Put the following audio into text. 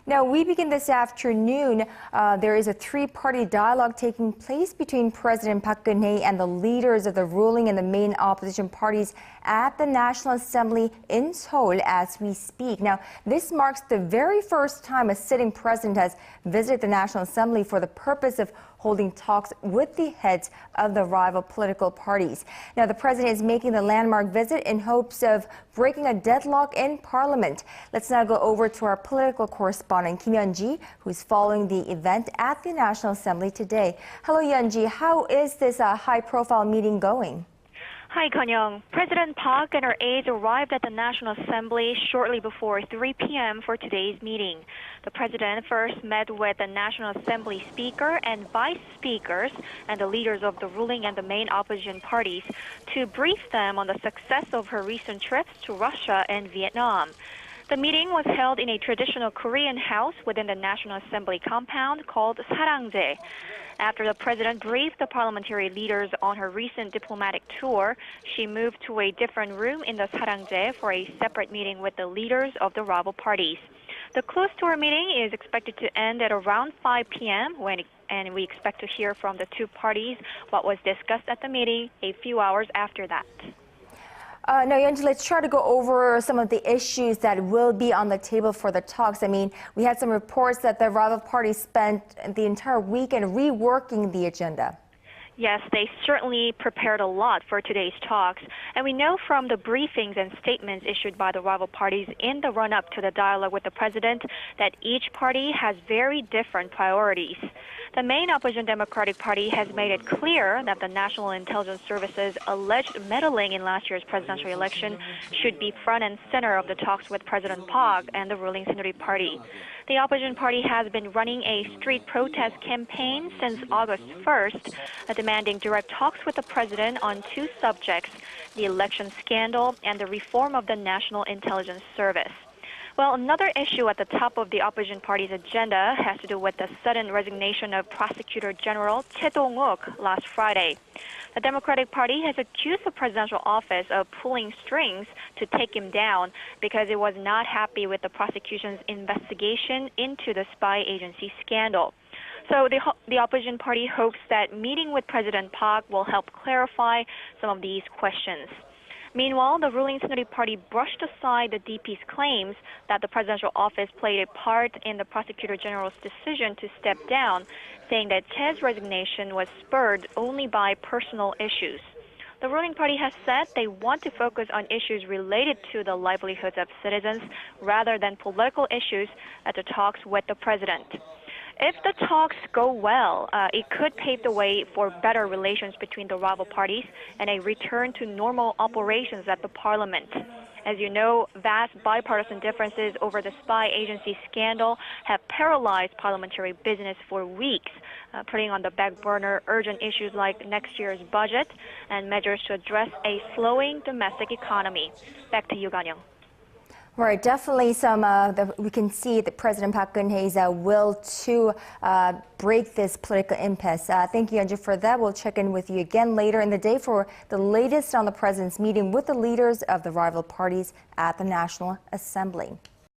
Now, we begin this afternoon. There is a three-party dialogue taking place between President Park Geun-hye and the leaders of the ruling and the main opposition parties at the National Assembly in Seoul as we speak. Now, this marks the very first time a sitting president has visited the National Assembly for the purpose of holding talks with the heads of the rival political parties. Now, the president is making the landmark visit in hopes of breaking a deadlock in Parliament. Let's now go over to our political correspondent, Kim Yeon-ji, who's following the event at the National Assembly today. Hello, Yeon-ji. How is this high-profile meeting going? Hi, Conn-young. President Park and her aides arrived at the National Assembly shortly before 3 p.m. for today's meeting. The president first met with the National Assembly Speaker and Vice Speakers and the leaders of the ruling and the main opposition parties to brief them on the success of her recent trips to Russia and Vietnam. The meeting was held in a traditional Korean house within the National Assembly compound called Sarangje. After the president briefed the parliamentary leaders on her recent diplomatic tour, she moved to a different room in the Sarangje for a separate meeting with the leaders of the rival parties. The close to her meeting is expected to end at around 5 p.m. and we expect to hear from the two parties what was discussed at the meeting a few hours after that. Now, Yeon-ji, let's try to go over some of the issues that will be on the table for the talks. I mean, we had some reports that the rival parties spent the entire weekend reworking the agenda. Yes, they certainly prepared a lot for today's talks. And we know from the briefings and statements issued by the rival parties in the run-up to the dialogue with the president that each party has very different priorities. The main opposition Democratic Party has made it clear that the National Intelligence Service's alleged meddling in last year's presidential election should be front and center of the talks with President Park and the ruling Seoul Party. The opposition party has been running a street protest campaign since August 1st, demanding direct talks with the president on two subjects, the election scandal and the reform of the National Intelligence Service. Well, another issue at the top of the opposition party's agenda has to do with the sudden resignation of Prosecutor General Choi Dong-wook last Friday. The Democratic Party has accused the presidential office of pulling strings to take him down because it was not happy with the prosecution's investigation into the spy agency scandal. So the opposition party hopes that meeting with President Park will help clarify some of these questions. Meanwhile, the ruling Seoul Party brushed aside the DP's claims that the presidential office played a part in the Prosecutor General's decision to step down, saying that Choi's resignation was spurred only by personal issues. The ruling party has said they want to focus on issues related to the livelihoods of citizens rather than political issues at the talks with the president. If the talks go well, it could pave the way for better relations between the rival parties and a return to normal operations at the parliament. As you know, vast bipartisan differences over the spy agency scandal have paralyzed parliamentary business for weeks, putting on the back burner urgent issues like next year's budget and measures to address a slowing domestic economy. Back to you, Conn-young. Right, definitely we can see that President Park Geun-hye's will to break this political impasse. Thank you, Yeon-ji, for that. We'll check in with you again later in the day for the latest on the president's meeting with the leaders of the rival parties at the National Assembly.